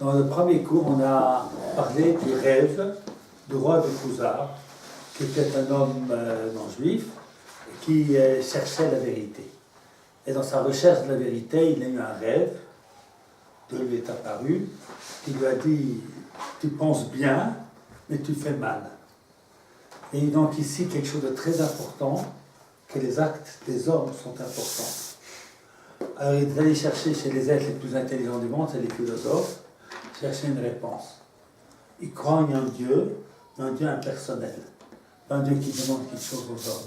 Dans le premier cours, on a parlé du rêve du roi de Khuzar, qui était un homme non juif, qui cherchait la vérité. Et dans sa recherche de la vérité, il a eu un rêve, Dieu lui est apparu, qui lui a dit « Tu penses bien, mais tu fais mal ». Et donc ici, quelque chose de très important, que les actes des hommes sont importants. Alors il est allé chercher chez les êtres les plus intelligents du monde, c'est les philosophes, chercher une réponse. Ils croient en un Dieu impersonnel, pas un Dieu qui demande quelque chose aux hommes.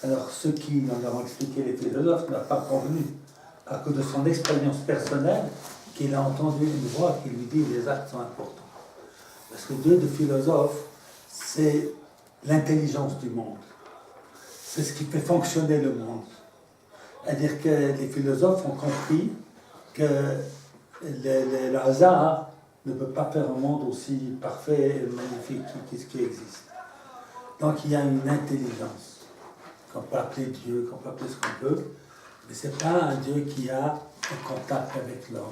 Alors ceux qui nous avons expliqué, les philosophes, n'ont pas convenu, à cause de son expérience personnelle, qu'il a entendu une voix qui lui dit les actes sont importants. Parce que Dieu de philosophe, c'est l'intelligence du monde. C'est ce qui fait fonctionner le monde. C'est-à-dire que les philosophes ont compris que le hasard ne peut pas faire un monde aussi parfait et magnifique que ce qui existe. Donc il y a une intelligence, qu'on peut appeler Dieu, qu'on peut appeler ce qu'on veut, mais ce n'est pas un Dieu qui a un contact avec l'homme,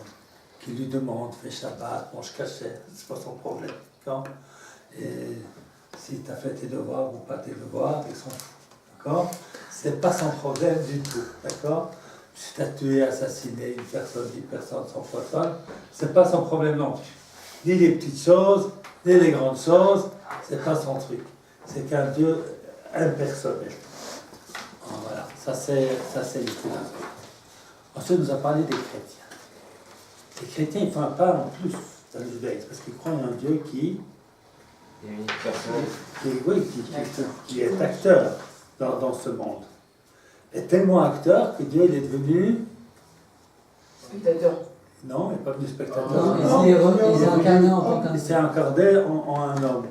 qui lui demande, fais Shabbat, mange cachère, ce n'est pas son problème. Et si tu as fait tes devoirs ou pas tes devoirs, ils s'en foutent. D'accord ? Ce n'est pas son problème du tout. D'accord ? Si tu as tué, assassiné une personne, 10 personnes, 100 personnes, ce n'est pas son problème non plus. Ni les petites choses, ni les grandes choses, ce n'est pas son truc. C'est qu'un Dieu impersonnel. Voilà, ça c'est les philosophes. Ensuite, on nous a parlé des chrétiens. Les chrétiens, ils font un pas en plus dans le judaïsme, parce qu'ils croient en un Dieu qui est acteur dans ce monde. Est tellement acteur que Dieu il est devenu spectateur. Non, il n'est pas devenu spectateur. Non, il s'est incarné en tant qu'un. Il s'est incarné en un homme.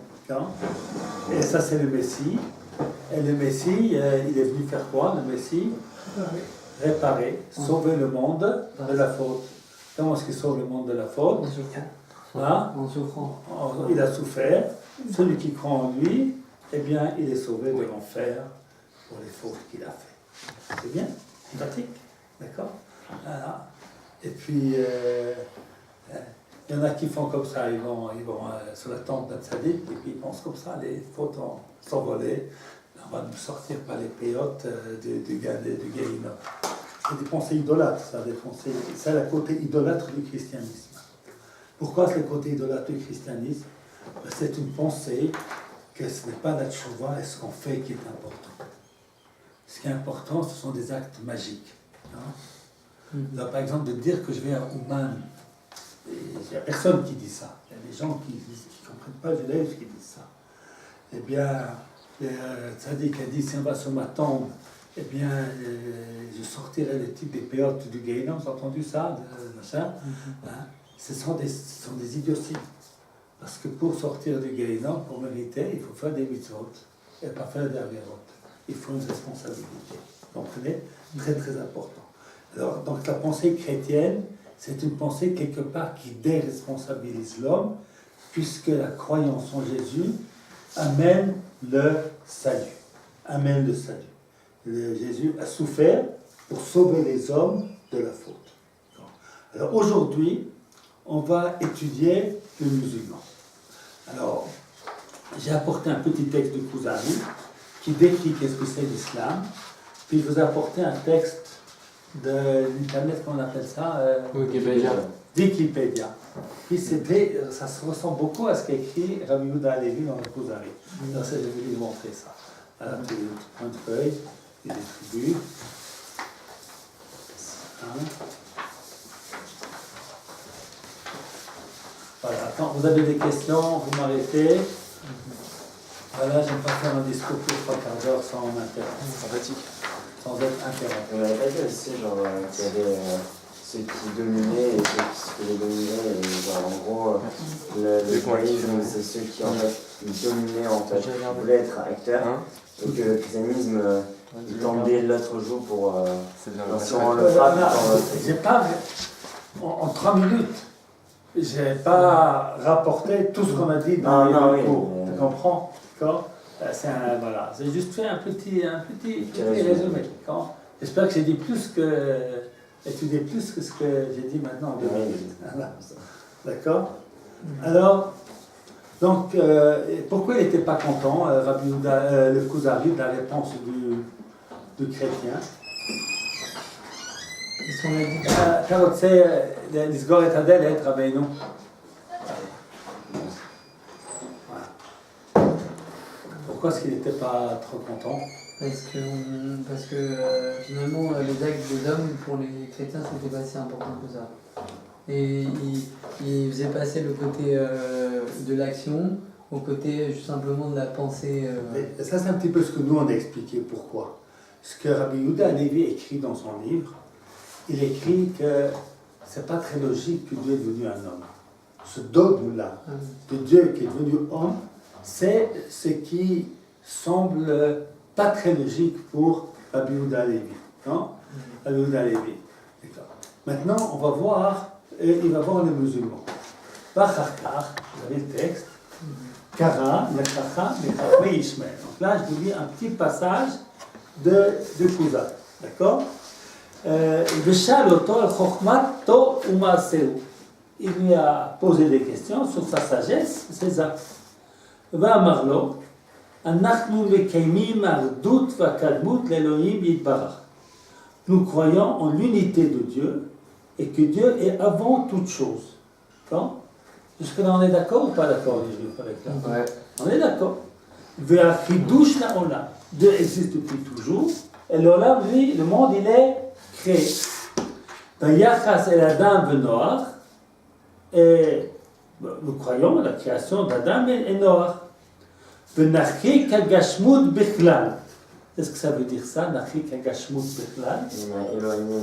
Et ça, c'est le Messie. Et le Messie, il est venu faire quoi, le Messie? Réparer, sauver le monde de la faute. Comment est-ce qu'il sauve le monde de la faute? En souffrant. Il a souffert. Celui qui croit en lui, eh bien, il est sauvé de l'enfer pour les fautes qu'il a fait. C'est bien, sympathique, d'accord? Voilà. Et puis, il y en a qui font comme ça, ils vont sur la tombe d'un tzaddik, et puis ils pensent comme ça, les fautes vont s'envoler, on va nous sortir par les péotes du Guéhinnom. C'est des pensées idolâtres, ça, c'est le côté idolâtre du christianisme. Pourquoi c'est le côté idolâtre du christianisme? C'est une pensée que ce n'est pas la tchouva et ce qu'on fait qui est important. Ce qui est important, ce sont des actes magiques. Là, par exemple, de dire que je vais à Ouman, il n'y a personne qui dit ça. Il y a des gens qui ne comprennent pas le judaïsme qui disent ça. Eh bien, le tzaddik a dit, si on va sur ma tombe, eh bien, je sortirai le type des péotes du Guéhinnom. Vous avez entendu ça, Ce sont des idioties. Parce que pour sortir du Guéhinnom, pour mériter, il faut faire des mitzvot et pas faire des avérotes. Il faut une responsabilité. Vous comprenez? Très très important. Alors, donc la pensée chrétienne, c'est une pensée quelque part qui déresponsabilise l'homme, puisque la croyance en Jésus amène le salut. Amène le salut. Jésus a souffert pour sauver les hommes de la faute. Alors aujourd'hui, on va étudier le musulman. Alors, j'ai apporté un petit texte de Khuzari qui décrit qu'est-ce que c'est l'islam, puis je vous ai apporté un texte de l'internet, qu'on appelle ça Wikipédia. Puis ça se ressemble beaucoup à ce qu'a écrit Rabbi Yehuda Halevi dans le Khuzari. Alors je vais vous montrer ça. Alors, tu prends une feuille, tu distribues. Voilà, attends, vous avez des questions, vous m'arrêtez. Voilà, je ne vais pas faire un discours pour 3 quarts d'heure sans m'interrompre. Sympathique. Sans être interrompu. On n'avait pas dit aussi, genre, qu'il y avait ceux qui dominaient et ceux qui se faisaient dominer, et genre, en gros, le judaïsme, c'est ceux qui, en fait, ils dominaient, en fait, ils voulaient être acteurs, et que le christianisme, il tendait l'autre jour pour, si on le frappe, j'ai pas, en 3 minutes, j'ai pas rapporté tout ce qu'on a dit dans les cours. Tu comprends? D'accord? Voilà. J'ai juste fait un petit résumé. J'espère que j'ai dit plus que ce que j'ai dit maintenant. Oui. Voilà. D'accord? Alors, donc, pourquoi il n'était pas content, Rabbi Yehuda, le Kuzari, de la réponse du chrétien? Qu'est-ce qu'on a dit? אתה רוצה לסגור את הדלת, רבינו? Pourquoi est-ce qu'il n'était pas trop content? Parce que finalement, les actes des hommes, pour les chrétiens, c'était pas si important que ça. Et il faisait passer le côté de l'action au côté simplement de la pensée. Et ça, c'est un petit peu ce que nous, on a expliqué. Pourquoi? Ce que Rabbi Yehuda Halevi écrit dans son livre, il écrit que c'est pas très logique que Dieu est devenu un homme. Ce dogme-là de Dieu qui est devenu homme, c'est ce qui semble pas très logique pour Rabbi Yehuda Halevi. Non? Rabbi Yehuda Halevi. Maintenant, on va voir, il va voir les musulmans. Bachakar, vous avez le texte, Kara, le Chacham, le Chachmei Ishmael. Donc là, je vous lis un petit passage de Kuzari. D'accord? Veshal oto al chokhmato u'maaseu. Il lui a posé des questions sur sa sagesse, ses actes. ואמר לו, אנחנו מקיימים האחדות והקדמות לאלוהים יתברך. Nous croyons en l'unité de Dieu et que Dieu est avant toute chose. Bon? Jusque-là, on est d'accord ou pas d'accord, les Juifs, avec ça? Ouais. On est d'accord. Ve'achidush la'olam. Dieu existe depuis toujours. Et l'olam, lui, le monde, il est créé. Vayachas el Adam ve'Noach. Et nous croyons à la création d'Adam et Noach. Ve'nachik ha'gashmut bichlal. Qu'est-ce que ça veut dire ça, Nachik ha'gashmut bichlal? Il a éloigné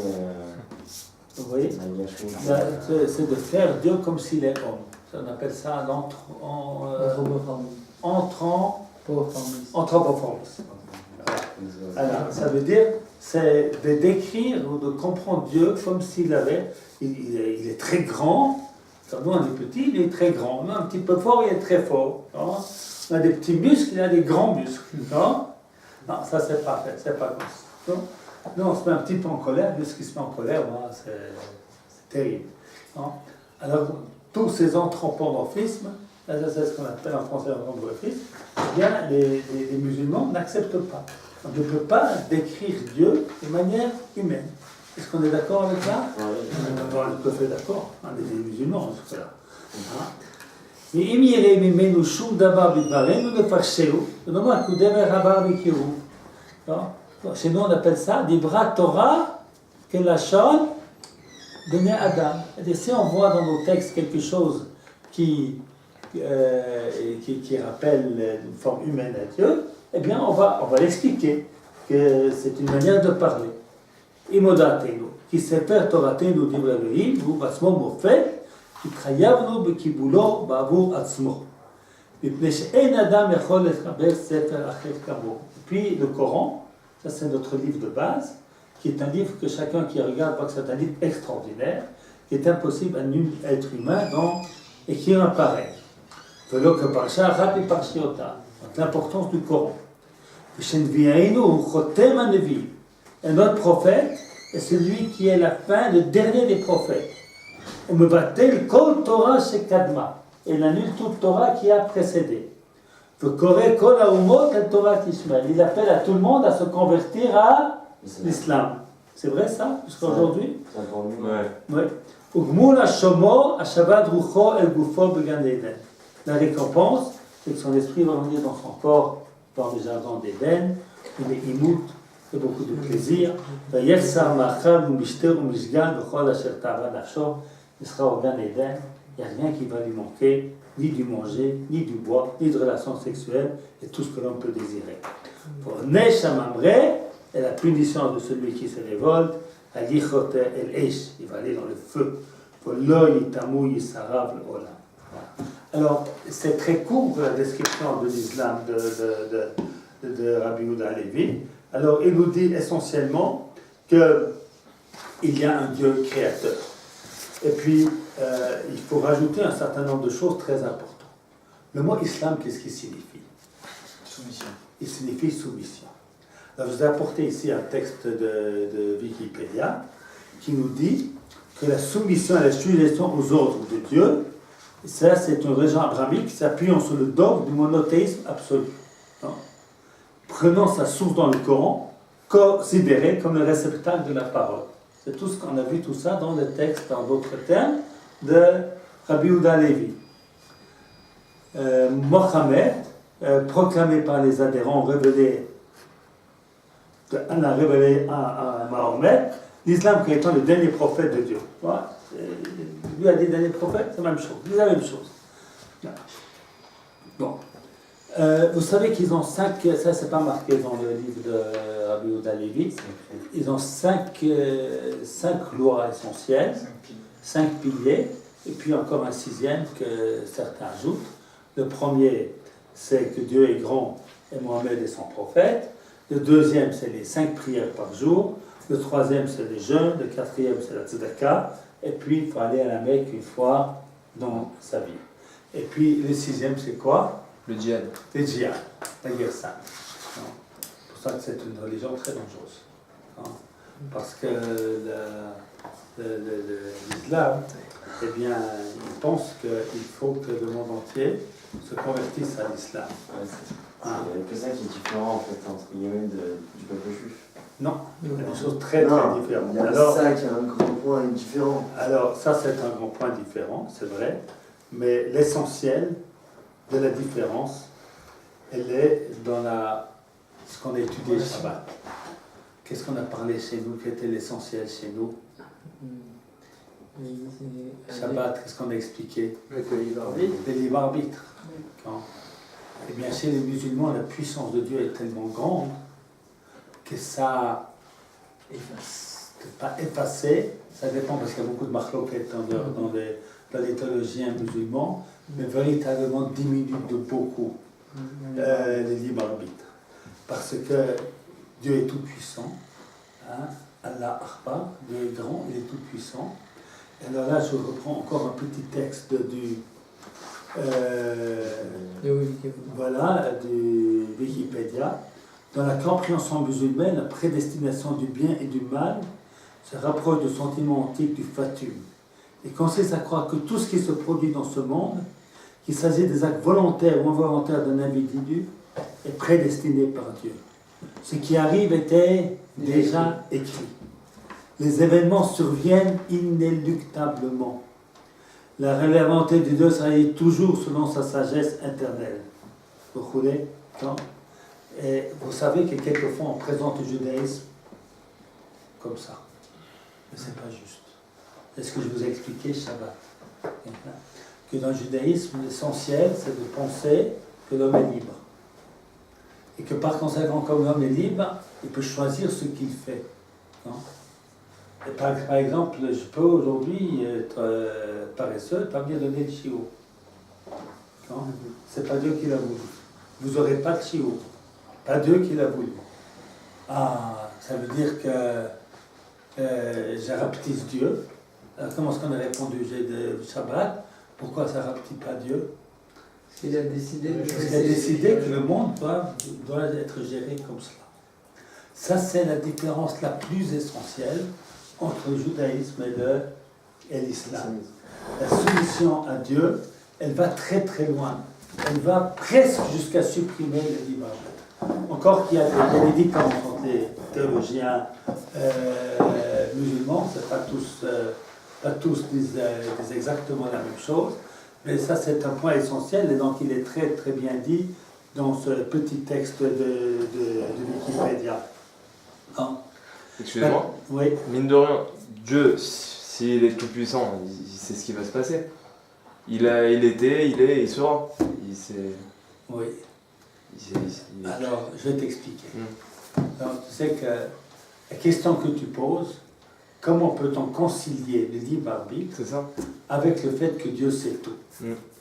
Vous voyez? la gashmut. C'est de faire Dieu comme s'il est homme. On appelle ça anthropomorphisme. Alors, ça veut dire, c'est de décrire ou de comprendre Dieu comme s'il avait, il est très grand. Quand nous on est petit, il est très grand. On est un petit peu fort, il est très fort. Non? On a des petits muscles, il a des grands muscles. Non, non, ça c'est pas fait, c'est pas comme ça. Non, on se met un petit peu en colère, puisqu'il se met en colère, voilà, c'est terrible. Non? Alors, tous ces anthropomorphismes, c'est ce qu'on appelle en français anthropomorphisme, eh bien, les musulmans n'acceptent pas. On ne peut pas décrire Dieu de manière humaine. Est-ce qu'on est d'accord avec ça? Oui. On est tout à fait d'accord. On est des musulmans, en tout cas. Mais אם יראה ממנו שום דבר בדברנו נפרשהו, ונאמר כדבר הבא מכירו. Chez nous, on appelle ça Dibra Torah Kelashon Bnei Adam. Et si on voit dans nos textes quelque chose qui rappelle une forme humaine à Dieu, eh bien, on va l'expliquer, que c'est une manière de parler. Imodatenu, qui sefer Toratenu Dibra Elohim, vous batzmo mofet, התחייבנו בקיבולו בעבור עצמו. מפני שאין אדם יכול לחבר ספר אחר כמוהו. Puis le Coran, ça c'est notre livre de base, qui est un livre que chacun qui regarde voit que c'est un livre extraordinaire, qui est impossible à nul être humain d'écrire un pareil. ולא כפרשה אחת מפרשיותיו. Donc l'importance du Coran. ושנביאנו הוא חותם הנביא. Et notre prophète est celui qui est la fin, le dernier des prophètes. On me battait kol Torah chez Kadma. Et il annule toute Torah qui a précédé. Il appelle à tout le monde à se convertir à l'islam. C'est vrai ça, jusqu'aujourd'hui? Oui. La récompense, c'est que son esprit va revenir dans son corps, dans le jardin d'Éden. Il est imout, il y a beaucoup de plaisir. Il sera au Gan Eden, il n'y a rien qui va lui manquer, ni du manger, ni du bois, ni de relations sexuelles, et tout ce que l'on peut désirer. Pour Nesham Amre, et la punition de celui qui se révolte, il va aller dans le feu. Pour l'œil tamou yisarav l'olam. Alors, c'est très court la description de l'islam de Rabbi Yehuda Halevi. Alors, il nous dit essentiellement qu'il y a un Dieu créateur. Et puis, il faut rajouter un certain nombre de choses très importantes. Le mot islam, qu'est-ce qu'il signifie? Soumission. Il signifie soumission. Alors, je vous ai apporté ici un texte de Wikipédia qui nous dit que la soumission et la sujétion aux ordres de Dieu, ça c'est une religion abrahamique s'appuyant sur le dogme du monothéisme absolu. Non? Prenant sa source dans le Coran, considéré comme le réceptacle de la parole. C'est tout ce qu'on a vu, tout ça dans le texte, en d'autres termes, de Rabbi Yehuda Levi. Mohammed, proclamé par les adhérents, révélé à Mahomet, l'islam comme étant le dernier prophète de Dieu. Voilà. Lui a dit dernier prophète, c'est la même chose. C'est la même chose. Bon. Vous savez qu'ils ont 5, ça c'est pas marqué dans le livre de Rabbi Yehuda Levi, ils ont 5 lois essentielles, 5 piliers, et puis encore un 6e que certains ajoutent. Le premier, c'est que Dieu est grand et Mohammed est son prophète. Le deuxième, c'est les 5 prières par jour. Le troisième, c'est les jeûnes. Le quatrième, c'est la tzedaka. Et puis, il faut aller à la Mecque une fois dans sa vie. Et puis, le 6e, c'est quoi? Le djihad. Le djihad, la guerre sainte. C'est pour ça que c'est une religion très dangereuse. Parce que l'islam, eh bien, il pense qu'il faut que le monde entier se convertissent à l'islam. Il n'y a que ça qui est différent en fait entre guillemets du peuple juif. Non, il y a des choses très différentes. Il y a ça qui est un grand point différent. Alors ça c'est un grand point différent, c'est vrai, mais l'essentiel de la différence, elle est dans ce qu'on a étudié Shabbat. Qu'est-ce qu'on a parlé chez nous, qui était l'essentiel chez nous? Shabbat, qu'est-ce qu'on a expliqué? Le libre arbitre. Eh bien, chez les musulmans, la puissance de Dieu est tellement grande que ça pas effacé, ça dépend parce qu'il y a beaucoup de marloquettes dans les théologiens musulmans, mais véritablement diminue de beaucoup le libre arbitre. Parce que Dieu est tout puissant, hein? Allah Akbar, Dieu est grand, il est tout puissant. Alors là, je reprends encore un petit texte du Wikipédia. Dans la compréhension musulmane, la prédestination du bien et du mal se rapproche du sentiment antique du fatum et consiste à croire que tout ce qui se produit dans ce monde, qu'il s'agit des actes volontaires ou involontaires d'un individu, est prédestiné par Dieu. Ce qui arrive était déjà écrit. Les événements surviennent inéluctablement. La volonté de Dieu sera toujours selon sa sagesse éternelle. Vous voulez? Et vous savez que quelquefois on présente le judaïsme comme ça. Mais ce n'est pas juste. C'est ce que je vous ai expliqué Shabbat. Que dans le judaïsme, l'essentiel, c'est de penser que l'homme est libre. Et que par conséquent, comme l'homme est libre, il peut choisir ce qu'il fait. Non? Et par exemple, je peux aujourd'hui être paresseux et pas bien donner le chiot. C'est pas Dieu qui l'a voulu. Vous n'aurez pas de chiot. Pas Dieu qui l'a voulu. Ah, ça veut dire que je rapetisse Dieu. Alors, comment est-ce qu'on a répondu? J'ai de Shabbat. Pourquoi ça ne rapetisse pas Dieu? Parce qu'il a décidé que le monde doit être géré comme cela. Ça, c'est la différence la plus essentielle entre le judaïsme et l'islam. La soumission à Dieu, elle va très très loin. Elle va presque jusqu'à supprimer le libre arbitre. Encore qu'il y a des dictants entre les théologiens musulmans, c'est pas tous disent exactement la même chose, mais ça c'est un point essentiel et donc il est très très bien dit dans ce petit texte de Wikipédia. Hein? Excusez-moi. Oui. Mine de rien, Dieu, s'il est tout puissant, il sait ce qui va se passer. Il était, il est, il sera. Oui. Alors, je vais t'expliquer. Alors, tu sais que la question que tu poses, comment peut-on concilier le libre arbitre avec le fait que Dieu sait tout?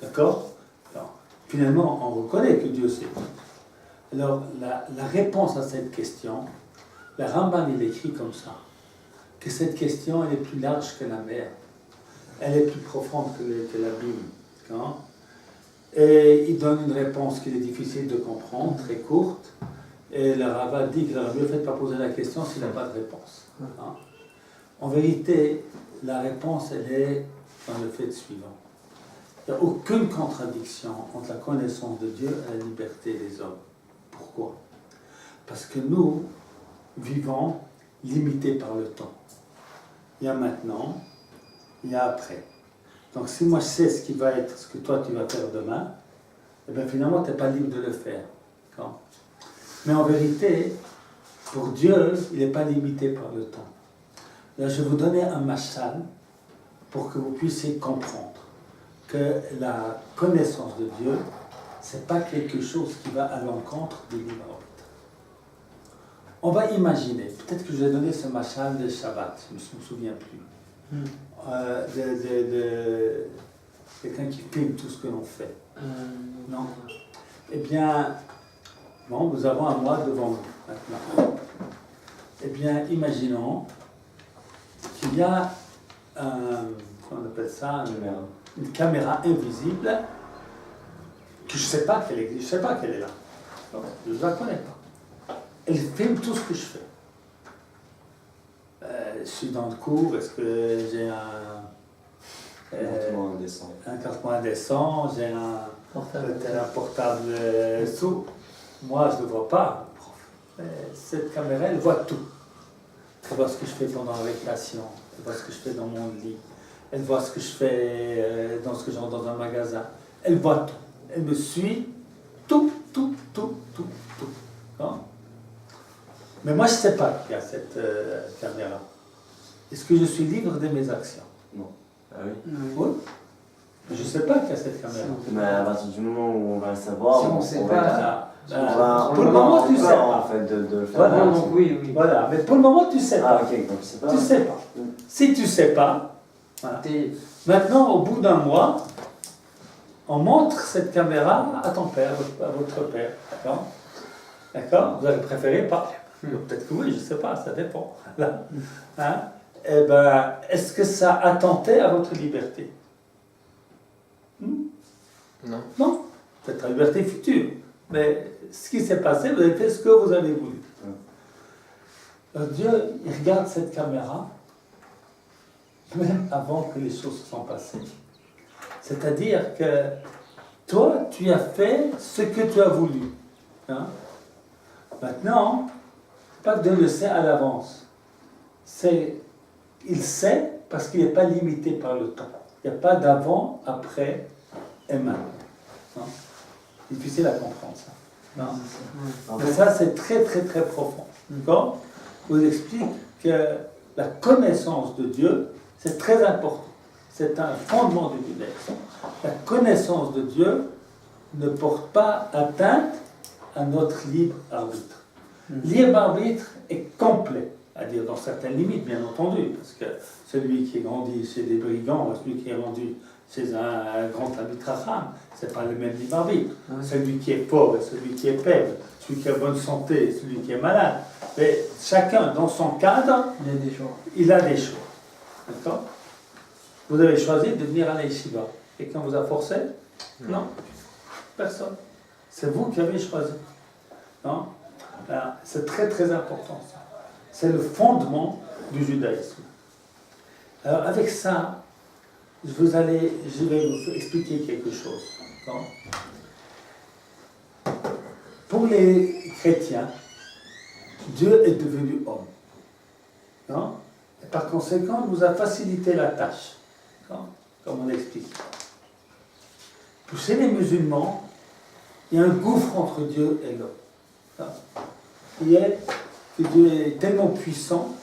D'accord? Alors, finalement, on reconnaît que Dieu sait tout. Alors, la réponse à cette question, le Rambam, il écrit comme ça, que cette question, elle est plus large que la mer. Elle est plus profonde que l'abîme. Et il donne une réponse qui est difficile de comprendre, très courte. Et le Rava dit que le mieux fait de ne pas poser la question s'il n'a pas de réponse. En vérité, La réponse, elle est dans le fait suivant. Il n'y a aucune contradiction entre la connaissance de Dieu et la liberté des hommes. Pourquoi? Parce que nous vivons limités par le temps. Il y a maintenant, il y a après. Donc si moi je sais ce qui va être, ce que toi tu vas faire demain, eh bien finalement tu n'es pas libre de le faire. D'accord? Mais en vérité, pour Dieu, il n'est pas limité par le temps. Là, je vais vous donner un mashal pour que vous puissiez comprendre que la connaissance de Dieu, ce n'est pas quelque chose qui va à l'encontre du libre arbitre. On va imaginer, peut-être que je vais donner ce mashal de Shabbat, je ne me souviens plus, de quelqu'un qui filme tout ce que l'on fait. Non. Eh bien, bon, nous avons un mois devant nous maintenant. Eh bien, imaginons qu'il y a on appelle ça une caméra invisible que je ne sais pas qu'elle existe, je ne sais pas qu'elle est là. Je ne la connais pas. Elle filme tout ce que je fais. Je suis dans le cours, est-ce que j'ai un carton indécent, j'ai un portable sous. Moi, je ne le vois pas. Cette caméra, elle voit tout. Elle voit ce que je fais pendant la récréation, elle voit ce que je fais dans mon lit, elle voit ce que je fais dans ce que j'entre dans un magasin. Elle voit tout. Elle me suit tout. Non? Mais moi, je ne sais pas qu'il y a cette caméra. Est-ce que je suis libre de mes actions? Non. Ah oui? Oui. Je ne sais pas qu'il y a cette caméra. Mais à partir du moment où on va le savoir, Si on sait va pas, être- pour le moment, tu ne sais pas. En fait, de le faire. Voilà. donc oui. Voilà, mais pour le moment, tu ne sais pas. Ah, ok, donc je sais pas. Tu ne sais pas. Si tu ne sais pas, voilà. Maintenant, au bout d'un mois, on montre cette caméra à ton père, à votre père. D'accord? D'accord? Vous avez préféré pas? Peut-être que oui, je ne sais pas, ça dépend. Là. Hein? Eh ben, est-ce que ça attentait à votre liberté? Non. Non. Peut-être la liberté future. Mais ce qui s'est passé, vous avez fait ce que vous avez voulu. Dieu, il regarde cette caméra même avant que les choses se sont passées. C'est-à-dire que toi, tu as fait ce que tu as voulu. Hein? Maintenant, pas que Dieu le sait à l'avance. Il sait parce qu'il n'est pas limité par le temps. Il n'y a pas d'avant, après et maintenant. Non? C'est difficile à comprendre ça. Non? Mais ça, c'est très profond. D'accord? Je vous explique que la connaissance de Dieu, c'est très important. C'est un fondement du judaïsme. La connaissance de Dieu ne porte pas atteinte à notre libre arbitre. Libre arbitre est complet, à dire dans certaines limites, bien entendu, parce que celui qui est grandi chez des brigands, celui qui est grandi chez un grand arbitre arabe, ce n'est pas le même libre arbitre. Celui qui est pauvre et celui qui est pauvre, celui qui a bonne santé et celui qui est malade. Mais chacun, dans son cadre, il a des choix. D'accord? Vous avez choisi de venir à la yeshiva. Quelqu'un vous a forcé? Non. Personne. C'est vous qui avez choisi. Non? C'est très important ça. C'est le fondement du judaïsme. Alors avec ça, je vais vous expliquer quelque chose. D'accord? Pour les chrétiens, Dieu est devenu homme. Non? Et par conséquent, il nous a facilité la tâche. Non? Comme on explique. Pour chez les musulmans, il y a un gouffre entre Dieu et l'homme. Il est que Dieu est tellement puissant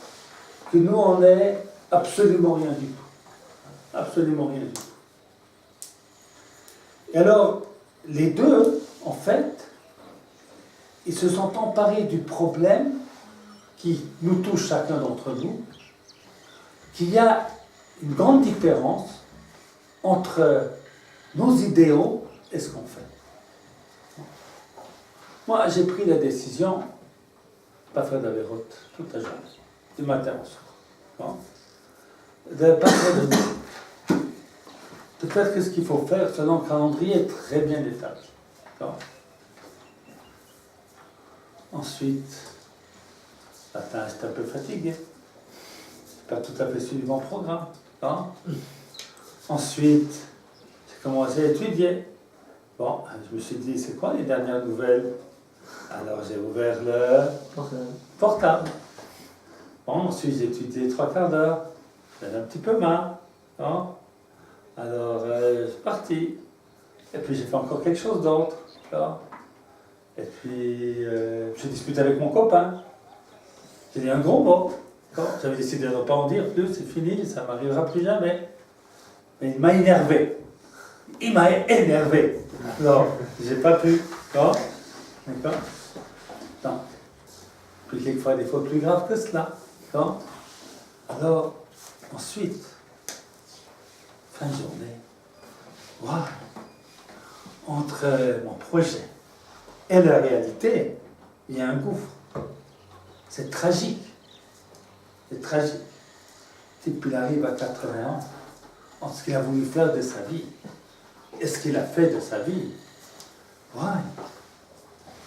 que nous, on n'est absolument rien du tout. Absolument rien du tout. Et alors, les deux, en fait, ils se sont emparés du problème qui nous touche chacun d'entre nous, qu'il y a une grande différence entre nos idéaux et ce qu'on fait. Moi, j'ai pris la décision, pas faire d'avérote toute la journée, du matin au soir. De ne pas faire de nuit. De faire ce qu'il faut faire selon le calendrier très bien établi. Ensuite, matin, j'étais un peu fatigué. Je n'ai pas tout à fait suivi mon programme. Hein? Ensuite, j'ai commencé à étudier. Bon, je me suis dit, c'est quoi les dernières nouvelles? Alors j'ai ouvert le portable. Bon, ensuite j'ai étudié 3/4 d'heure. J'avais un petit peu marre. Hein? Alors je suis parti. Et puis j'ai fait encore quelque chose d'autre. Hein? Et puis j'ai discuté avec mon copain. J'ai dit un gros mot. J'avais décidé de ne pas en dire plus, c'est fini, ça ne m'arrivera plus jamais. Mais il m'a énervé. Il m'a énervé. Alors, j'ai pas pu. D'accord? Non. Puis quelquefois des fois plus grave que cela. D'accord? Alors, ensuite, fin de journée, voilà. Entre mon projet et la réalité, il y a un gouffre. C'est tragique. C'est tragique. Et puis il arrive à 80 ans, en ce qu'il a voulu faire de sa vie. Et ce qu'il a fait de sa vie. Ouais.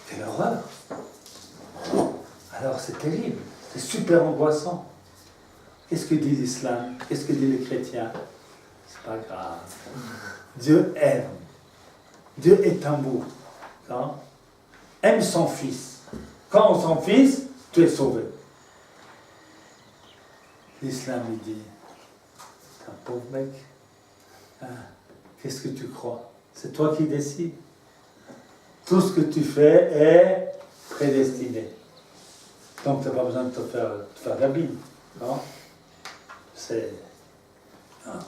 Quelle horreur. Alors c'est terrible. C'est super angoissant. Qu'est-ce que dit l'islam? Qu'est-ce que dit les chrétiens? C'est pas grave. Dieu aime. Dieu est amour. Hein? Aime son fils. Quand on son fils, tu es sauvé. L'islam lui dit, t'es un pauvre mec, hein, qu'est-ce que tu crois? C'est toi qui décides. Tout ce que tu fais est prédestiné. Donc tu n'as pas besoin de te faire la Bible. Non? C'est... Hein.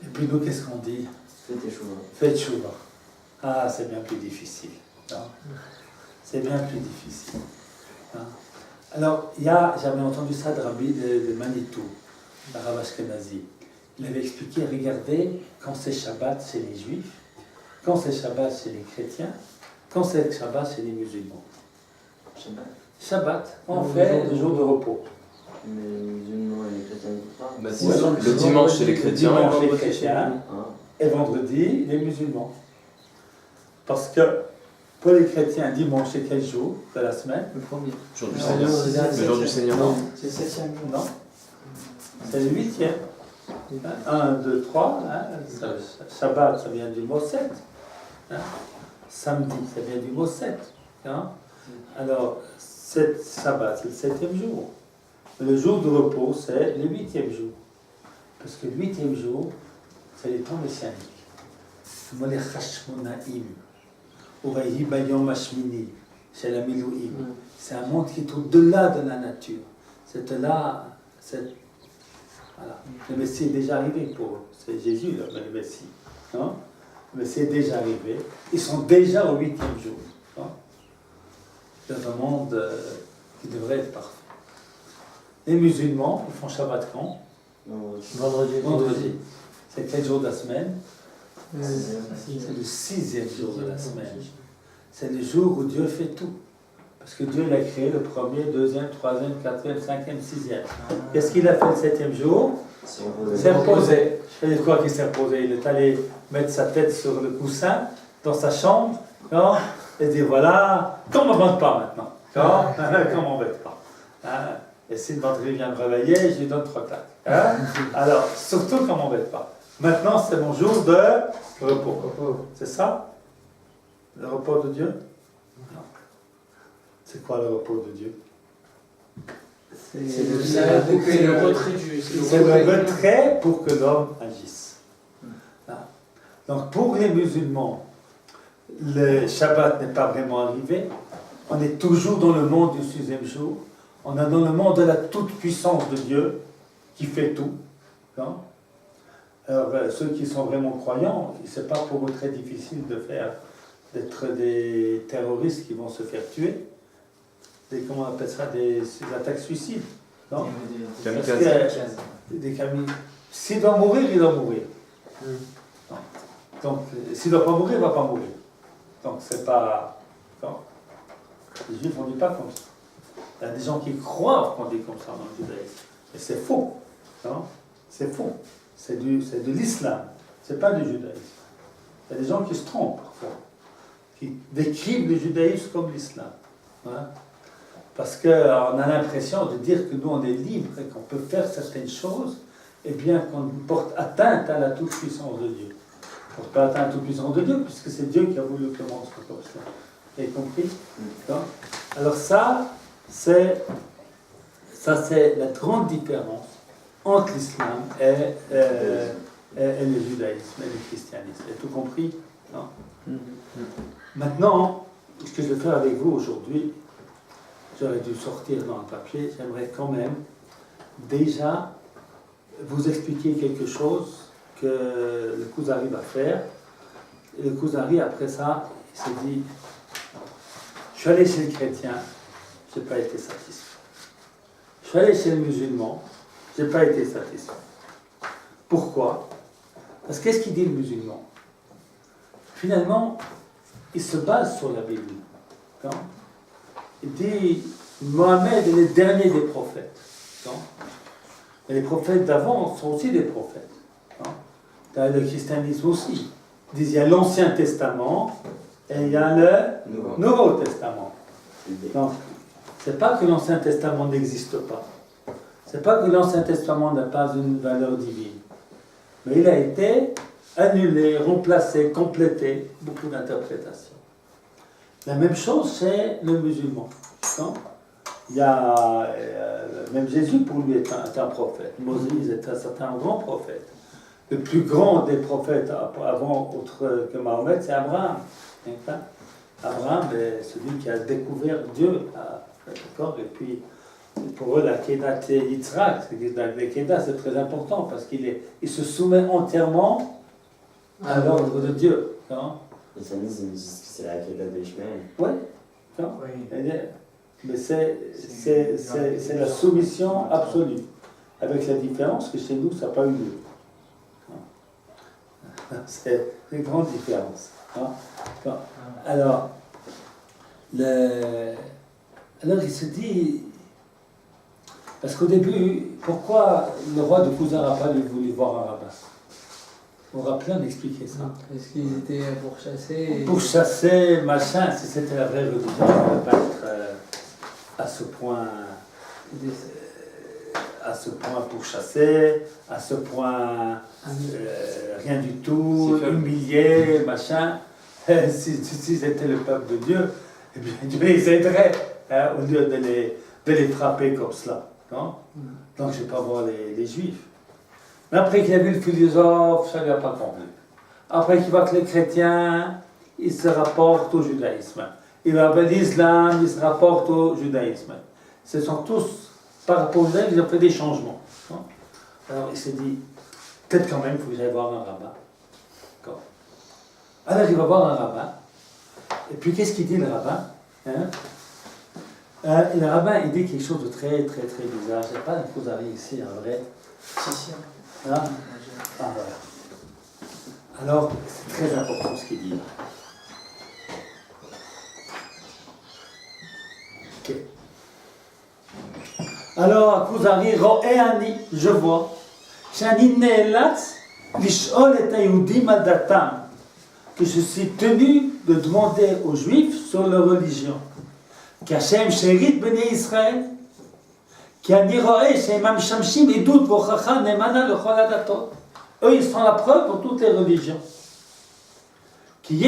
Et puis nous, qu'est-ce qu'on dit? Faites chouva. Ah, c'est bien plus difficile. Non? C'est bien plus difficile. Hein? Alors, j'avais entendu ça de Rabbi de Manitou, le Rav Ashkenazi. Il avait expliqué, regardez, quand c'est Shabbat chez les Juifs, quand c'est Shabbat chez les chrétiens, quand c'est Shabbat chez les musulmans. Shabbat, on fait le jour de repos. Mais les musulmans et les chrétiens ne peuvent pas. Le dimanche chez les chrétiens, et vendredi les musulmans. Parce que pour les chrétiens, dimanche c'est quel jour de la semaine? Le premier. Jour du Seigneur. Le jour du Seigneur. Non, c'est le 7e jour. Non, c'est le 8e. 1, 2, 3. Shabbat, ça vient du mot 7. Hein? Samedi, ça vient du mot 7. Hein? Alors, Shabbat, c'est le 7e jour. Le jour de repos, c'est le 8e jour. Parce que le 8e jour, c'est les temps messianiques. C'est un monde qui est au-delà de la nature. C'est là, voilà. Le Messie est déjà arrivé c'est Jésus le Messie. Hein? Le Messie est déjà arrivé. Ils sont déjà au 8e jour. Hein? C'est un monde qui devrait être parfait. Les musulmans, ils font Shabbat quand? Vendredi. C'est quel jour de la semaine? C'est le 6e jour de la semaine. C'est le jour où Dieu fait tout. Parce que Dieu l'a créé le 1er, 2e, 3e, 4e, 5e, 6e. Qu'est-ce qu'il a fait le 7e jour? S'est reposé. Et quoi qu'il s'est reposé? Il est allé mettre sa tête sur le coussin dans sa chambre, non? Et dire voilà, qu'on ne m'embête pas maintenant. Qu'on ne m'embête pas. Hein? Et si le vendredi vient me réveiller, je lui donne 3 claques. Hein? Alors, surtout qu'on ne m'embête pas. Maintenant, c'est mon jour de repos. C'est ça? Le repos de Dieu? Non. C'est quoi le repos de Dieu? C'est le retrait C'est le retrait pour que l'homme agisse. Donc pour les musulmans, le Shabbat n'est pas vraiment arrivé. On est toujours dans le monde du 6e jour. On est dans le monde de la toute-puissance de Dieu qui fait tout. Non? Alors ceux qui sont vraiment croyants, ce n'est pas pour eux très difficile d'être des terroristes qui vont se faire tuer. Comment on appelle ça, des attaques suicides, non? Des kamikazes. S'il doit mourir, il doit mourir. Donc, s'il ne doit pas mourir, il ne va pas mourir. Donc, c'est pas... Non. Les Juifs, on ne dit pas comme ça. Il y a des gens qui croient qu'on dit comme ça dans le judaïsme. Et c'est faux. Non? C'est faux. C'est de l'islam. Ce n'est pas du judaïsme. Il y a des gens qui se trompent parfois, qui décrivent le judaïsme comme l'islam. Hein? Parce qu'on a l'impression de dire que nous on est libre et qu'on peut faire certaines choses eh bien qu'on porte atteinte à la toute-puissance de Dieu. On ne porte pas atteinte à la toute-puissance de Dieu, puisque c'est Dieu qui a voulu que le monde soit comme ça. Vous avez compris? D'accord? Alors ça, c'est la grande différence entre l'islam et le judaïsme et le christianisme. Vous avez tout compris? Non? Maintenant, ce que je vais faire avec vous aujourd'hui, j'aurais dû sortir dans le papier, j'aimerais quand même déjà vous expliquer quelque chose que le Kuzari va faire. Et le Kuzari, après ça, il s'est dit, je suis allé chez le chrétien, je n'ai pas été satisfait. Je suis allé chez le musulman, je n'ai pas été satisfait. Pourquoi? Parce que qu'est-ce qu'il dit le musulman? Finalement, il se base sur la Bible. Non? Il dit, Mohamed est le dernier des prophètes. Non? Et les prophètes d'avant sont aussi des prophètes. Non? Dans le christianisme aussi. Ils disent, il y a l'Ancien Testament et il y a le Nouveau Testament. Donc, c'est pas que l'Ancien Testament n'existe pas. C'est pas que l'Ancien Testament n'a pas une valeur divine. Mais il a été annulé, remplacé, complété, beaucoup d'interprétations. La même chose chez le musulman. Non? Il y a, même Jésus pour lui est un prophète. Moïse est un grand prophète. Le plus grand des prophètes avant, autre que Mahomet, c'est Abraham. Abraham est celui qui a découvert Dieu. D'accord? Et puis, pour eux, la Kedah c'est Yitzhak. La Kedah, c'est très important parce qu'il se soumet entièrement à l'ordre de Dieu. Non? Les familles, ils disent que c'est la Kedah d'Ishmaël. Oui. Mais c'est la soumission absolue. Avec la différence que chez nous, ça n'a pas eu lieu. C'est une grande différence. Alors, il se dit, parce qu'au début, pourquoi le roi de Khuzar n'a pas voulu voir un rabbin? On aura plein d'expliquer ça. Est-ce qu'ils étaient pourchassés? Pourchasser, machin, si c'était la vraie religion, on ne va pas être à ce point pourchassé, à ce point rien du tout, humilié, machin. Si c'était le peuple de Dieu, eh bien Dieu les aiderait au lieu de les frapper comme cela. Non? Donc je ne vais pas voir les Juifs. Mais après qu'il a vu le philosophe, ça ne lui a pas convenu. Après qu'il voit que les chrétiens, ils se rapportent au judaïsme. Il va voir l'islam, ils se rapportent au judaïsme. Ce sont tous, par rapport au judaïsme, ils ont fait des changements. Non? Alors il s'est dit, peut-être quand même, il faut que j'aille voir un rabbin. D'accord. Alors il va voir un rabbin. Et puis qu'est-ce qu'il dit le rabbin? Le rabbin, il dit quelque chose de très, très, très bizarre. Je n'ai pas de Kuzari ici, en vrai. Hein? Ah, voilà. Alors, c'est très important ce qu'il dit. Ok. Alors, Kuzari, Ro'eani, je vois. Shani ne'elatz lish'ol et hayudim al datam. Que je suis tenu de demander aux Juifs sur leur religion. Qu'Hachem sherit b'nei Israël. Eux, ils sont la preuve pour toutes les religions. Il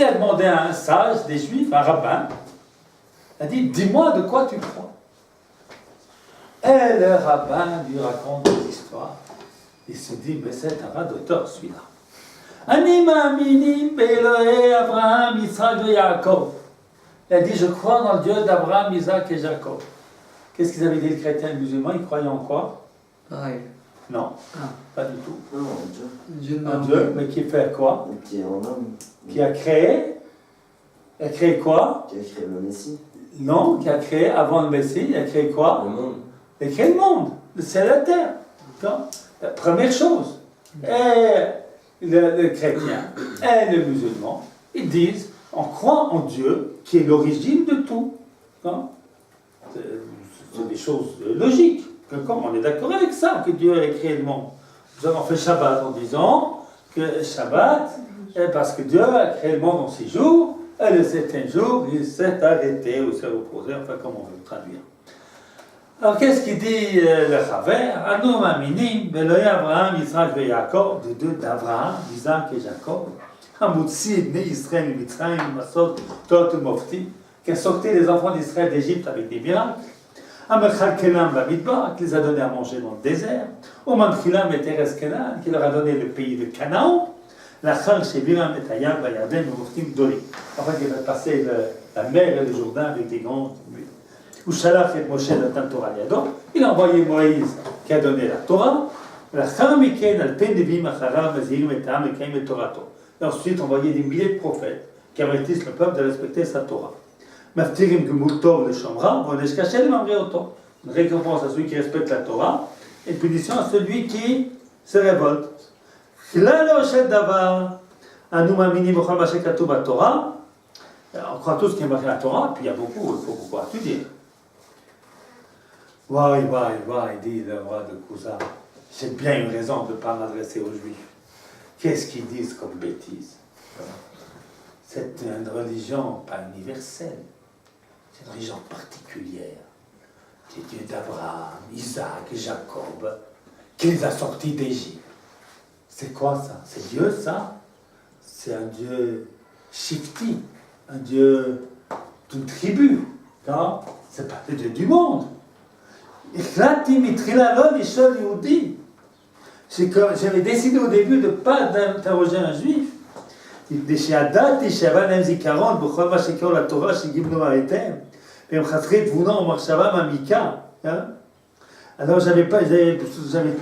a demandé à un sage des Juifs, un rabbin, il a dit, dis-moi de quoi tu crois. Et le rabbin lui raconte des histoires. Il se dit, mais c'est un radoteur celui-là. Anima minim Elohe Abraham, Yitzhak et Jacob. Il a dit, je crois dans le Dieu d'Abraham, Isaac et Jacob. Qu'est-ce qu'ils avaient dit les chrétiens et les musulmans? Ils croyaient en quoi? Pareil. Non, pas du tout. Non, Dieu. Un Dieu, mais qui fait quoi? Qui est en homme. Qui a créé? Il a créé quoi? Qui a créé le Messie. Non, qui a créé avant le Messie, il a créé quoi? Le monde. Il a créé le monde, le ciel et la terre. La première chose. Et le chrétien et le musulman, ils disent, on croit en Dieu qui est l'origine de tout. C'est des choses logiques. Comme on est d'accord avec ça, que Dieu a créé le monde. Nous avons fait Shabbat en disant que Shabbat, parce que Dieu a créé le monde en 6 jours, Et le septième jour, il s'est arrêté ou s'est reposé, enfin, comme on veut le traduire. Alors, qu'est-ce qu'il dit le Chaver? Anu ma'aminim, Beloya Abraham, Yitzhak et Yaakov, de deux d'Abraham, Isaac et Jacob, Hamutsi, Ibn Israël, Mitzrayim, Masot, Tot et Mofti, qui a sorti les enfants d'Israël d'Égypte avec des miracles, Amechal Kelam Bamidbar, qui les a donnés à manger dans le désert, Oman Chilam et Teres Kenan, qui leur a donné le pays de Canaan, la Chal Shebiram et Tayab, Bayadem, Moftim, Dori. En fait, il va passer la mer et le Jourdain avec des grands buts. Ushalach et Moshe Natan Torah Yadon, il a envoyé Moïse qui a donné la Torah, la Chamiken Alpen Devim Acharav Mazirim et Tam et Kaim et Torato. Et ensuite envoyé des milliers de prophètes qui avertissent le peuple de respecter sa Torah. Maftirim Gemul Tov le Shomra, Vonesh Kachel Mamreoto. Une récompense à celui qui respecte la Torah, et une punition à celui qui se révolte. Chlalo Shel Davar, Anu Mamini Mochal Mashe Katuv Torah. On croit tous qu'il y a marqué la Torah, puis il y a beaucoup, il faut beaucoup étudier. Waï, dit le roi de Cousa. J'ai bien une raison de ne pas m'adresser aux Juifs. Qu'est-ce qu'ils disent comme bêtise? C'est une religion pas universelle, c'est une religion particulière. C'est Dieu d'Abraham, Isaac et Jacob qui les a sortis d'Égypte. C'est quoi ça? C'est Dieu ça? C'est un Dieu shifti, un Dieu d'une tribu. Non? C'est pas le Dieu du monde. J'avais décidé au début de ne pas interroger un juif. Alors j'avais pas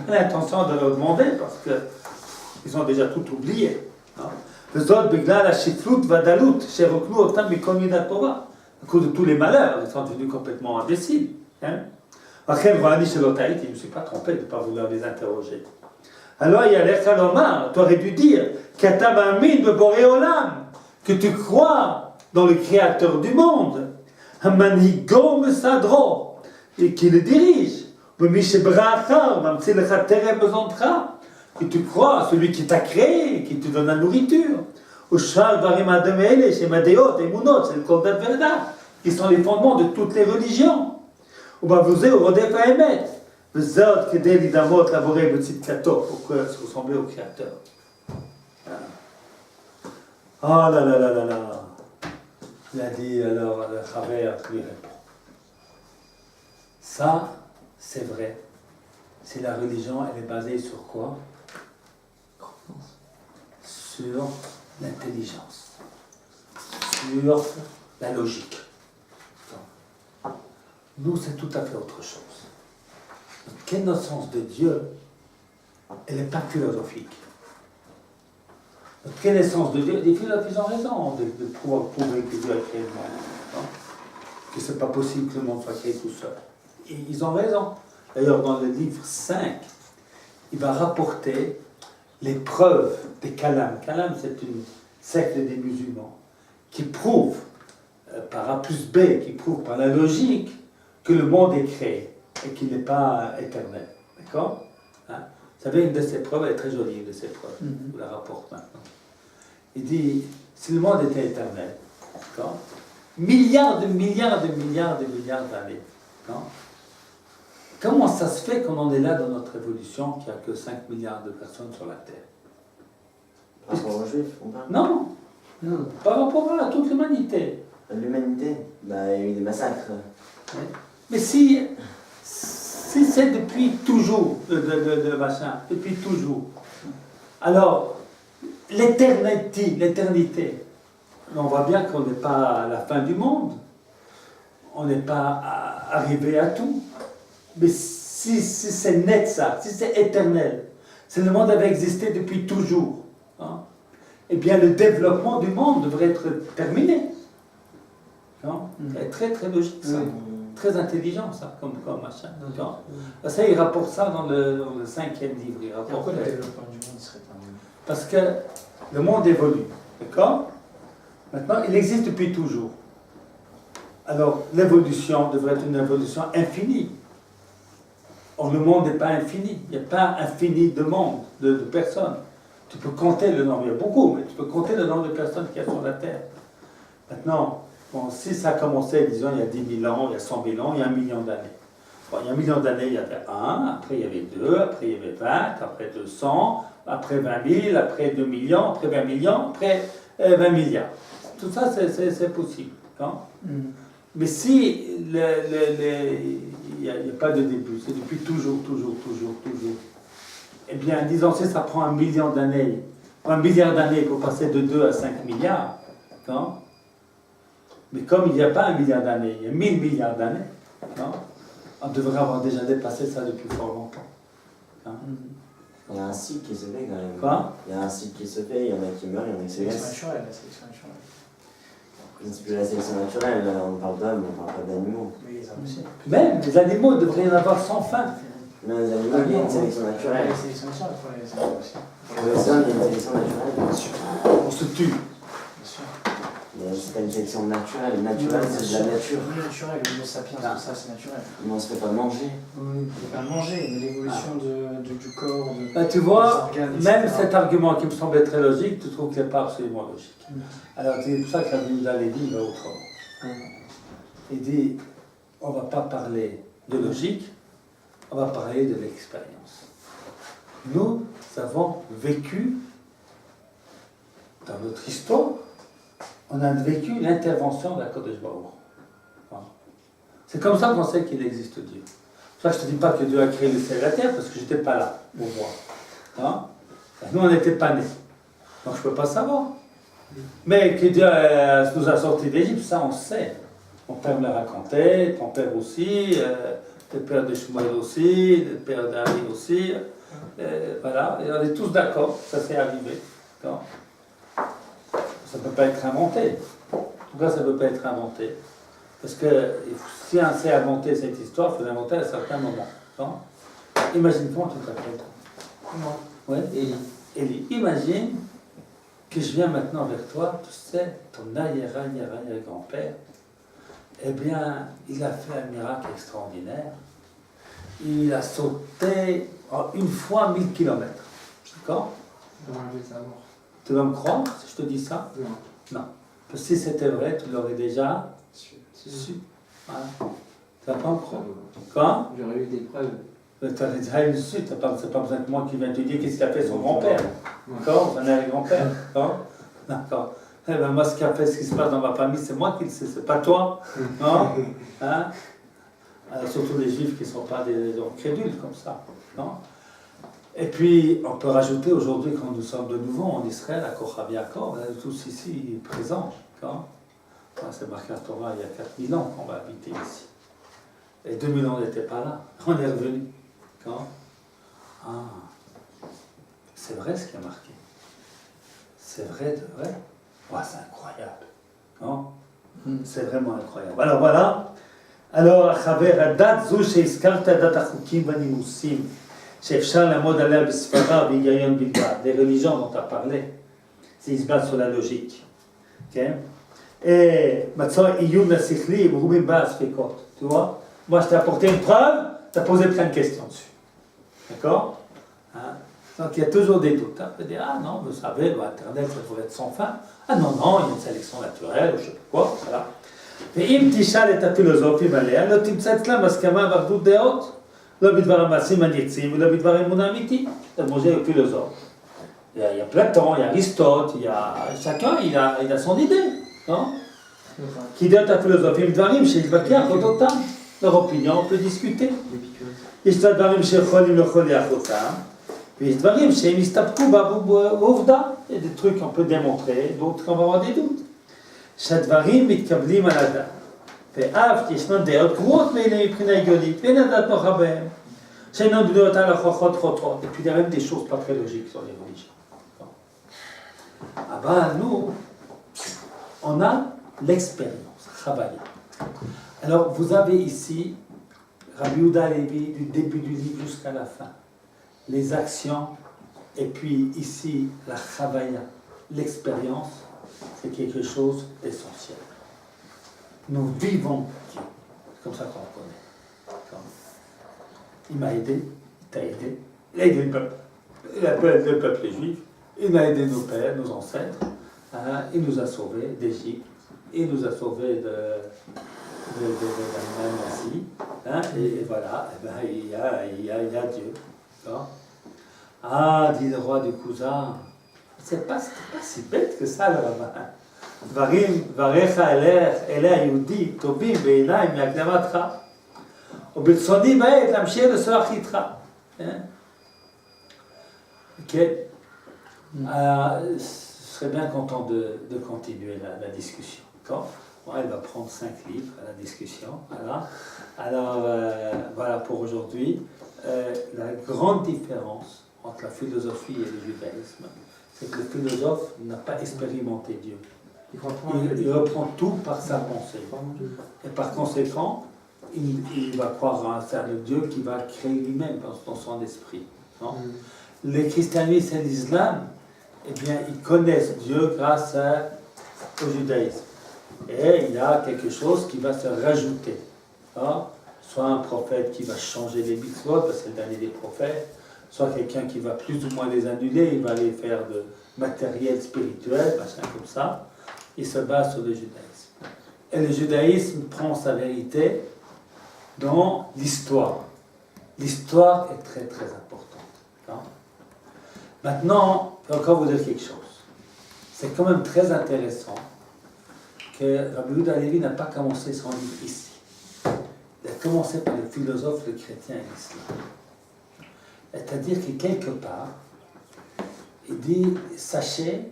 l'intention de leur demander parce qu'ils ont déjà tout oublié. À cause de tous les malheurs, ils sont devenus complètement imbéciles. Après, je ne me suis pas trompé de ne pas vouloir les interroger. Alors, il y a l'air Kalomar, tu aurais dû dire que tu crois dans le Créateur du monde, et qui le dirige, que tu crois à celui qui t'a créé, qui te donne la nourriture, qui sont les fondements de toutes les religions. Pour se ressembler au Créateur. Ah là là là là là. Il a dit alors le Chaver lui répond. Ça, c'est vrai. C'est la religion, elle est basée sur quoi? Sur l'intelligence. Sur la logique. Nous, c'est tout à fait autre chose. Notre connaissance de Dieu, elle n'est pas philosophique. Notre connaissance de Dieu, les philosophes, ils ont raison de pouvoir prouver que Dieu a créé le monde. Hein? Que ce n'est pas possible que le monde soit créé tout seul. Et ils ont raison. D'ailleurs, dans le livre 5, il va rapporter les preuves des Kalam. Kalam, c'est une secte des musulmans qui prouve par A plus B, qui prouve par la logique que le monde est créé et qu'il n'est pas éternel. D'accord? Hein? Vous savez, une de ces preuves, elle est très jolie, une de ces preuves. Je vous la rapporte maintenant. Il dit, si le monde était éternel, d'accord? Milliards d'années, d'accord? Comment ça se fait qu'on en est là dans notre évolution, qu'il n'y a que 5 milliards de personnes sur la Terre? Par rapport aux Juifs, on parle? Non, par rapport à toute l'humanité. L'humanité? Bah, il y a eu des massacres. Mais si c'est depuis toujours, depuis toujours, alors l'éternité, on voit bien qu'on n'est pas à la fin du monde, on n'est pas arrivé à tout, mais si c'est net ça, si c'est éternel, si le monde avait existé depuis toujours, hein, eh bien le développement du monde devrait être terminé. C'est très très logique ça. Très intelligent ça, comme machin. Ça, il rapporte ça dans le 5e livre. Pourquoi le développement du monde serait terminé? Parce que le monde évolue, d'accord? Maintenant, il existe depuis toujours. Alors, l'évolution devrait être une évolution infinie. Or, le monde n'est pas infini. Il n'y a pas infini de monde, de personnes. Tu peux compter le nombre, il y a beaucoup, mais tu peux compter le nombre de personnes qu'il y a sur la Terre. Maintenant, bon, si ça a commencé, disons, il y a 10 000 ans, il y a 100 000 ans, il y a 1 million d'années. Bon, il y a 1 million d'années, il y avait 1, après il y avait 2, après il y avait 20, après 200, après 20 000, après 2 millions, après 20 millions, après 20 milliards. Tout ça, c'est possible. Hein? Mais si il n'y a pas de début, c'est depuis toujours, eh bien, disons, si ça prend 1 million d'années, 1 milliard d'années pour passer de 2 à 5 milliards, hein? Mais comme il n'y a pas 1 milliard d'années, il y a 1000 milliards d'années, hein? On devrait avoir déjà dépassé ça depuis fort longtemps. Hein? Il y a un cycle qui se fait quand même. Quoi? Il y a un cycle qui se fait, il y en a qui meurent, il y en a qui se Sélection laissent. naturelle, la sélection naturelle. C'est plus la sélection naturelle, là, on parle d'hommes, on parle pas d'animaux. Oui, ça aussi. Même les animaux devraient y en avoir sans fin. Mais les animaux, il y a une sélection naturelle. La sélection naturelle pour les animaux aussi. Pour les hommes, il y a une sélection naturelle. Bien sûr. On se tue. Bien sûr. Mais c'est pas une sélection naturelle. Naturelle, c'est de la nature. Oui, naturel, l'homo sapiens, tout ça, c'est naturel. Mais on se fait pas manger. Oui, il faut pas manger, mais l'évolution du corps, Bah, tu des vois, organes, même etc. cet argument qui me semblait très logique, tu trouves qu'il n'est pas absolument logique. Alors c'est pour ça que Rabbi Yehuda Lévi va autrement. Il dit, on ne va pas parler de logique, on va parler de l'expérience. Nous avons vécu, dans notre histoire, on a vécu l'intervention d'Akadosh Baruch Hu. C'est comme ça qu'on sait qu'il existe Dieu. C'est pour ça que je ne te dis pas que Dieu a créé le ciel et la terre, parce que je n'étais pas là pour voir. Hein? Nous, on n'était pas nés. Donc je ne peux pas savoir. Mais que Dieu nous a sortis d'Égypte, ça on sait. Mon père me l'a raconté, ton père aussi, le père de Shmuel aussi, le père d'Ari aussi. Voilà, et on est tous d'accord, ça s'est arrivé. D'accord? Ça ne peut pas être inventé. En tout cas, ça ne peut pas être inventé. Parce que si on sait inventer cette histoire, il faut l'inventer à un certain moment. D'accord? Imagine comment tu t'appelles. Comment? Oui, Élie. Imagine que je viens maintenant vers toi, tu sais, ton arrière-grand-père, eh bien, il a fait un miracle extraordinaire. Il a sauté en une fois 1000 km. D'accord? Tu vas me croire si je te dis ça? Non. Non. Parce que si c'était vrai, tu l'aurais déjà su. Voilà. Tu vas pas me croire. Quoi? J'aurais eu des preuves. Tu as déjà eu su, c'est pas besoin que moi qui vienne te dire qu'est-ce qu'il a fait son grand-père. D'accord? Son arrière-grand-père. D'accord? D'accord. Eh ben moi, ce qui se passe dans ma famille, c'est moi qui le sais, c'est pas toi. Non? Hein? Surtout les juifs qui ne sont pas des crédules comme ça. Non? Et puis, on peut rajouter aujourd'hui, quand nous sommes de nouveau en Israël, à Kochav Yaakov, on est tous ici présents. D'accord? C'est marqué à Torah il y a 4000 ans qu'on va habiter ici. Et 2000 ans, on n'était pas là. On est revenu. Ah, c'est vrai ce qui est marqué. C'est vrai de vrai. Ouais, c'est incroyable. Non? C'est vraiment incroyable. Alors voilà. Alors, חבר, הדת זו שהזכרת, דת החוקים והנימוסים, שאפשר לעמוד עליה בספרה והיגיון בלבד. Les religions dont tu as parlé, ils se basent sur la logique. Okay? Et מצוא עיון לשכלי, מרובים בה הספקות. Tu vois? Moi, je t'ai apporté une preuve, tu as posé plein de questions dessus. D'accord? Hein? Donc, il y a toujours des doutes. On peut dire, ah non, vous savez, Internet, ça pourrait être sans fin. Ah non, non, il y a une sélection naturelle, ou je ne sais pas quoi. Voilà. ואם תשאל את הפילוסופים עליה, לא תמצא אצלם הסכמה ואחדות דעות, לא בדבר המעשים הנצחיים ולא בדבר אמונה אמיתית. C'est manger au philosophe. Il y a Platon, il y a Aristote, chacun il a son idée. Non? כי דעות הפילוסופים דברים שהתווכח אותם, leur opinion, on peut discuter. יש דברים שיכולים להוכיח אותם, ויש דברים שהם הסתפקו בעובדה. Il y a des trucs qu'on peut démontrer, d'autres qu'on va avoir des doutes. שהדברים מתקבלים על הדעת, ואף ישנן דעות גרועות מאלה מבחינה הגיונית, ואין הדעת נוחה בהם, שאינן בנויות על הוכחות חותרות. Et puis il y a même des choses pas très logiques sur les religions. Ah ben nous, on a l'expérience, Chavaya. Alors vous avez ici Rabbi Yehuda Lévi du début du livre jusqu'à la fin, les actions, et puis ici la Chavaya, l'expérience. C'est quelque chose d'essentiel. Nous vivons Dieu. C'est comme ça qu'on le connaît. Il m'a aidé, il t'a aidé, il a aidé le peuple. Il a aidé le peuple juif, il a aidé nos pères, nos ancêtres, il nous a sauvés d'Égypte, il nous a sauvés de l'Allemagne nazie, hein, et voilà, et ben, il y a Dieu. D'accord. Ah, dit le roi du Cousin, c'est pas si bête que ça, le rabbin. דברים, דבריך אלי היהודי טובים בעיניי מהקדמתך וברצוני בעת להמשיך לשוחח איתך. Ok. Je serais bien content de continuer la discussion. D'accord. Bon, elle va prendre 5 livres à la discussion. Voilà. Alors, voilà pour aujourd'hui. La grande différence entre la philosophie et le judaïsme, c'est que le philosophe n'a pas expérimenté Dieu. Il reprend tout par sa pensée. Et par conséquent, il va croire à un certain Dieu qui va créer lui-même dans son esprit. Non. Les christianistes et l'islam, eh bien, ils connaissent Dieu grâce au judaïsme. Et il y a quelque chose qui va se rajouter. Non. Soit un prophète qui va changer les mitzvot, parce que c'est le dernier des prophètes, soit quelqu'un qui va plus ou moins les annuler, il va les faire de matériel spirituel, machin comme ça. Il se base sur le judaïsme. Et le judaïsme prend sa vérité dans l'histoire. L'histoire est très très importante. Hein? Maintenant, je vais encore vous dire quelque chose. C'est quand même très intéressant que Rabbi Yehuda Halevi n'a pas commencé son livre ici. Il a commencé par le philosophe, le chrétien et l'islam. C'est-à-dire que quelque part, il dit, sachez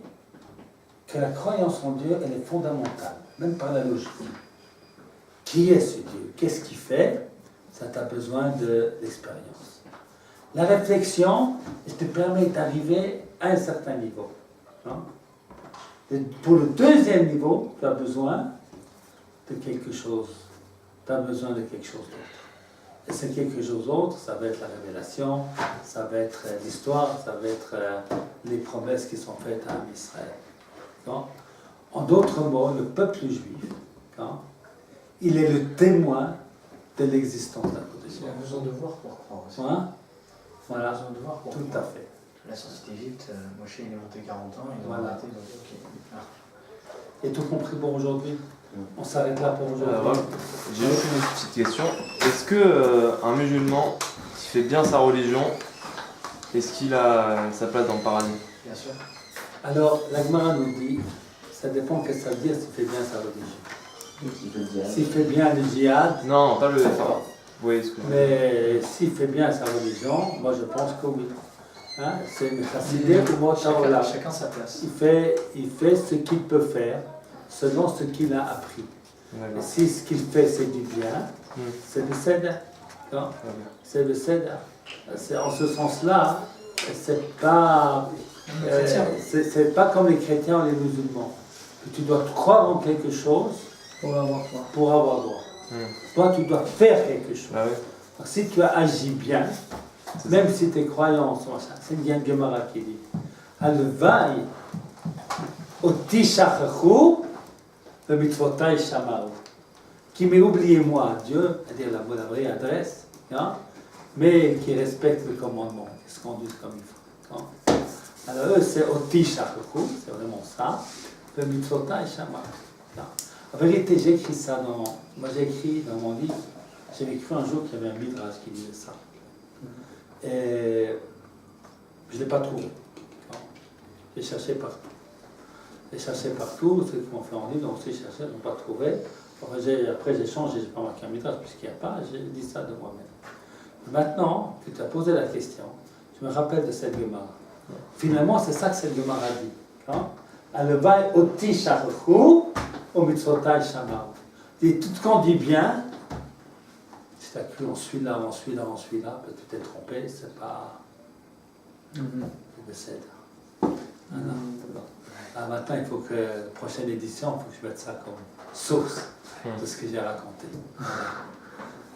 que la croyance en Dieu, elle est fondamentale, même par la logique. Qui est ce Dieu? Qu'est-ce qu'il fait? Ça t'a besoin de l'expérience. La réflexion, elle te permet d'arriver à un certain niveau. Hein? Pour le deuxième niveau, tu as besoin de quelque chose. Tu as besoin de quelque chose d'autre. Et c'est quelque chose d'autre, ça va être la révélation, ça va être l'histoire, ça va être les promesses qui sont faites à Israël. En d'autres mots, le peuple juif, il est le témoin de l'existence d'un côté. Il a besoin de voir pour croire aussi. Voilà. Il a besoin de voir pour Tout croire. à fait. La sortie d'Égypte, Moshe il est monté 40 ans, ils ont Voilà. arrêté, ils ont dit ok. Et tout compris pour aujourd'hui? On s'arrête là pour aujourd'hui. J'ai juste une petite question. Est-ce que un musulman qui fait bien sa religion, est-ce qu'il a sa place dans le paradis? Bien sûr. Alors, la Gemara nous dit, ça dépend de ce que ça veut dire s'il fait bien sa religion. S'il fait bien le djihad, Non, pas le FA. Oui, ce que je veux dire. mais s'il fait bien sa religion, moi je pense que oui. Hein? C'est une facilité pour moi, Chacun sa place. il fait ce qu'il peut faire selon ce qu'il a appris. Et D'accord. si ce qu'il fait c'est du bien, c'est le Seder. C'est le Seder. C'est en ce sens-là, c'est pas comme les chrétiens ou les musulmans. Que tu dois croire en quelque chose Pour avoir quoi. pour avoir droit. Toi, tu dois faire quelque chose. Ah oui. Alors, si tu as agi bien, même si tes croyances sont ça, c'est bien Gemara qui dit Alvaï oti shachachu le mitzvotai shamaru. Qui m'ait oublié moi, Dieu, c'est-à-dire la vraie adresse, hein, mais qui respecte le commandement, qui se conduisent comme il faut. Hein. Alors eux, c'est oti shachachu, c'est vraiment ça, le mitzvotai shamaru. En vérité, j'écris ça moi j'ai écrit dans mon livre, j'avais cru un jour qu'il y avait un midrash qui disait ça. Et je ne l'ai pas trouvé. J'ai cherché partout. J'ai cherché partout, ceux qui m'ont fait en livre ont aussi cherché, ils n'ont pas trouvé. Après j'ai changé, je n'ai pas marqué un midrash puisqu'il n'y a pas, j'ai dit ça de moi-même. Maintenant que tu as posé la question, je me rappelle de cette Gemara. Finalement, c'est ça que cette Gemara dit. Alevai oti shachachu au mitzvotai shamaru. Et tout ce qu'on dit bien, si tu as cru on suit là, peut-être tu t'es trompé, c'est pas le Seder. Maintenant, il faut que la prochaine édition, il faut que je mette ça comme source de ce que j'ai raconté.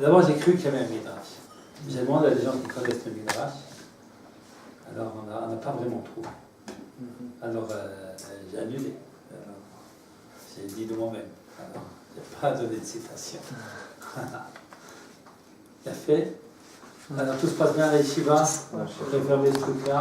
D'abord, j'ai cru qu'il y avait un midrash. J'ai demandé à des gens qui connaissent le midrash. Alors, on n'a pas vraiment trouvé. Alors, j'ai annulé. J'ai dit de moi-même. Alors, je n'ai pas donné de citation. Il a fait. Alors, tout se passe bien à l'Yeshiva. Je vais fermer ce truc-là.